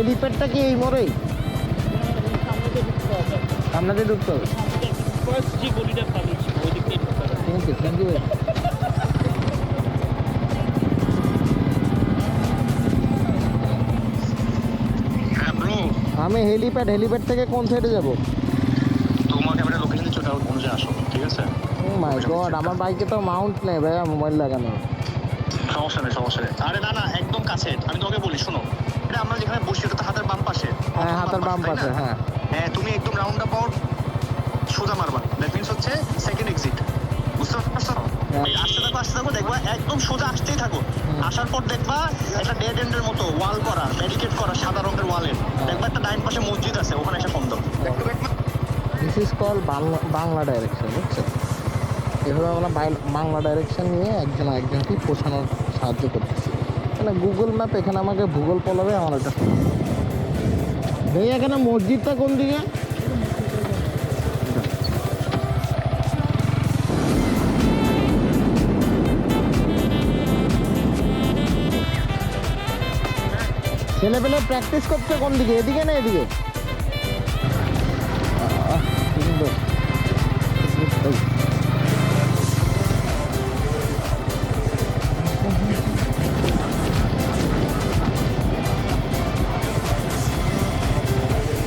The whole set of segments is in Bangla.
হেলিপ্যাডটা কি এই মোড়েই? সামনে দিয়ে ঢুকতে হবে। থ্যাংক ইউ ভাই। আমি হেলিপ্যাড থেকে কোন সাইডে যাব? তোমাকে একটা লোকেশন দিচ্ছি, ওটা অনুযায়ী আসো, ঠিক আছে? ও মাই গড, আমার বাইকে তো মাউন্ট নেই ভাইয়া, মোবাইল লাগানো। সমস্যা নেই, সমস্যা নেই। আরে না না, একদম কাছে। আমি তোমাকে বলি, শোনো, এটা আমরা যেখানে বসছি এটা তো হাতের বাম পাশে। হ্যাঁ, হাতের বাম পাশে। হ্যাঁ হ্যাঁ, তুমি একদম রাউন্ড অ্যাবাউট সোজা মারবা, দ্যাট মিন্স হচ্ছে সেকেন্ড এক্সিট। বুঝতে পারছো? আসতে থাকো দেখবা একদম সোজা আসতেই থাকো। আসার পর দেখবা একটা ডেড এন্ডের মতো ওয়াল করা, ব্যারিকেড করা, সাদা রঙের ওয়ালের। দেখবা একটা ডাইন পাশে মসজিদ আছে, ওখানে এসে ফোন দাও। This is call Bangla direction, বুঝছো? এভাবে আমরা বাংলা ডাইরেকশন নিয়ে একজনকে পৌঁছানোর সাহায্য করতেছি। মানে গুগল ম্যাপ এখানে আমাকে ভূগোল পড়াবে, আমার এটা শোনা। ভাই এখানে মসজিদটা কোন দিকে? ছেলেপেলে প্র্যাকটিস করছে কোন দিকে, এদিকে না এদিকে? সুন্দর।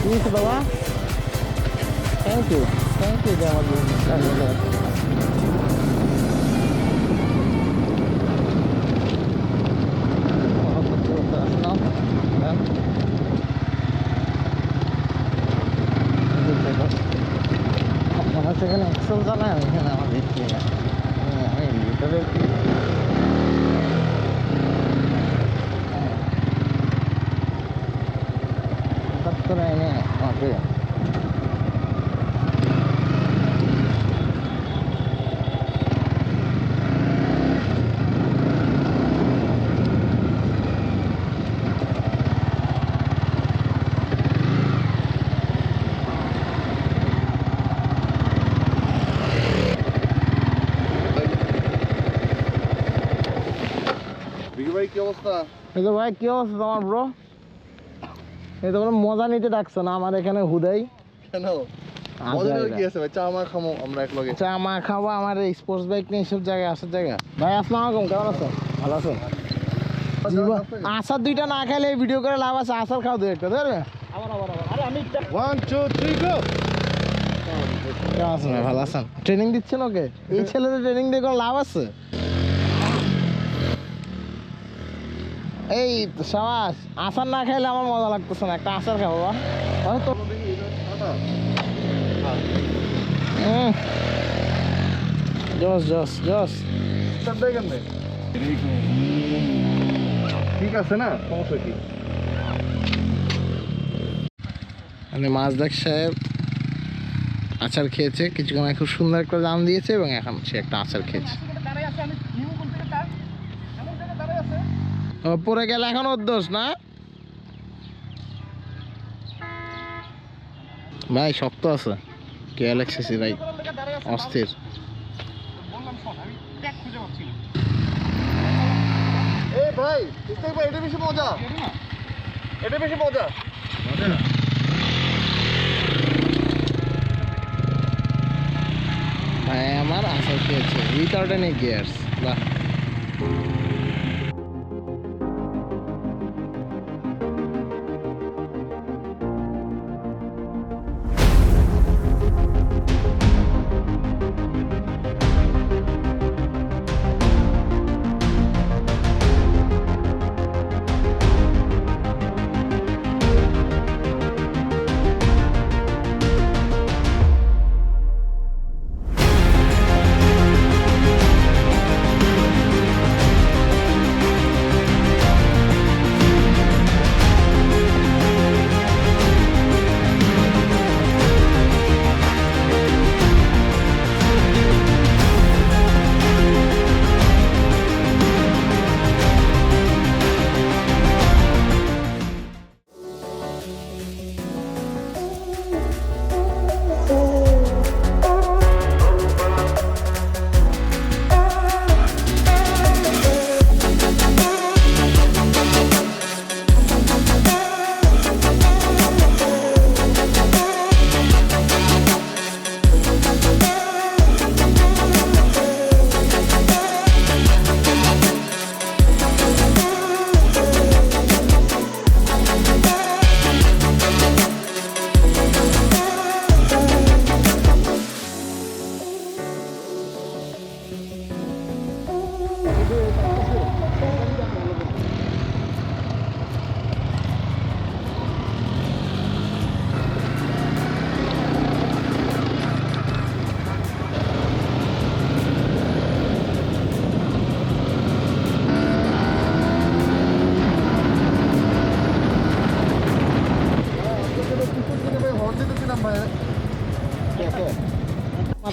ঠিক বাবা, থ্যাংক ইউ যে আমার আপনারা সেখানে এক্সেল চালান, এখানে আমার দেখছি না। আমি ভিতরে হঠাৎ করে এনে আমাকে ভাই কি অবস্থা? এই তো ভাই, কি অবস্থা তোমার ব্রো? এই তো কোনো মজা নিতে ডাকছো না আমার এখানে হুদাই? কেন মজা কি আছে ভাই? চা মা খামো আমরা এক লগে। চা মা খাওয়া, আমার এই স্পোর্টস বাইক নিয়ে সব জায়গায় আসার জায়গা। ভাই আসসালামু আলাইকুম, কেমন আছো? ভালো আছো? আসার দুইটা না খাইলে ভিডিও করে লাভ আছে, আসার খাও দুই একটা, ধরবে? আরে আমি 1 2 3 গো। কেমন আছেন ভাই? ভালো আছেন? ট্রেনিং দিচ্ছেন ওকে? এই ছেলেদের ট্রেনিং দিয়ে কোনো লাভ আছে? এই সাবাস, আচার না খাইলে আমার মজা লাগতেছে না, একটা আচার খাবো বা তো। জস জস জস। ঠিক আছে না, সমস্যা কি? মানে মাজদাক সাহেব আচার খেয়েছে কিছুক্ষণ আগে, খুব সুন্দর একটা দাম দিয়েছে এবং এখন সে একটা আচার খেয়েছে। ও পড়ে গেলে এখন ওর দোষ না ভাই, শক্ত আছে কে অ্যালেক্সিসি ভাই, অস্থির। এই ভাই ইস্তেক ভাই, এটা বেশি মজা, এটা বেশি মজা। ভাই আমার আচার খেয়েছে উইথাউট এনি গিয়ার্স, বাহ।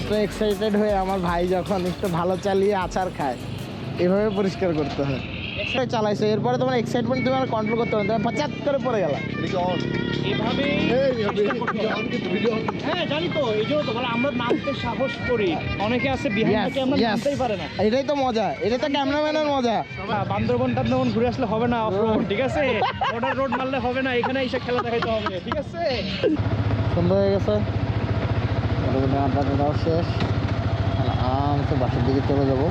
এক্সট্রা এক্সাইটেড হয়ে আমার ভাই যখন একটু ভালো চালিয়ে আচার খায় এভাবে পরিষ্কার করতে হয়। এক্সট্রা চালাইছে, এরপরে তোমার এক্সাইটমেন্ট তুমি আর কন্ট্রোল করতে পারো, তুমি পচাত করে পড়ে গেলা। এটা অন এভাবেই চেষ্টা করতে হবে। ভিডিও অন হ্যাঁ জানি তো, এই জন্য তো বলে আমরা নামতে সাহস করি। অনেকে আছে বিহাইন্ড থেকে আমরা নামতেই পারে না। এটাই তো মজা, এটা তো ক্যামেরাম্যানের মজা। বান্দরবন টান্দরবন ঘুরে আসলে হবে না, অফরোড ঠিক আছে, বর্ডার রোড মারলে হবে না, এখানে এসে খেলা দেখাইতে হবে ঠিক আছে। সুন্দর হয়ে গেছে, মোটামুটি আড্ডা টাডাও শেষ। আরামসে বাসার দিকে চলে যাবো।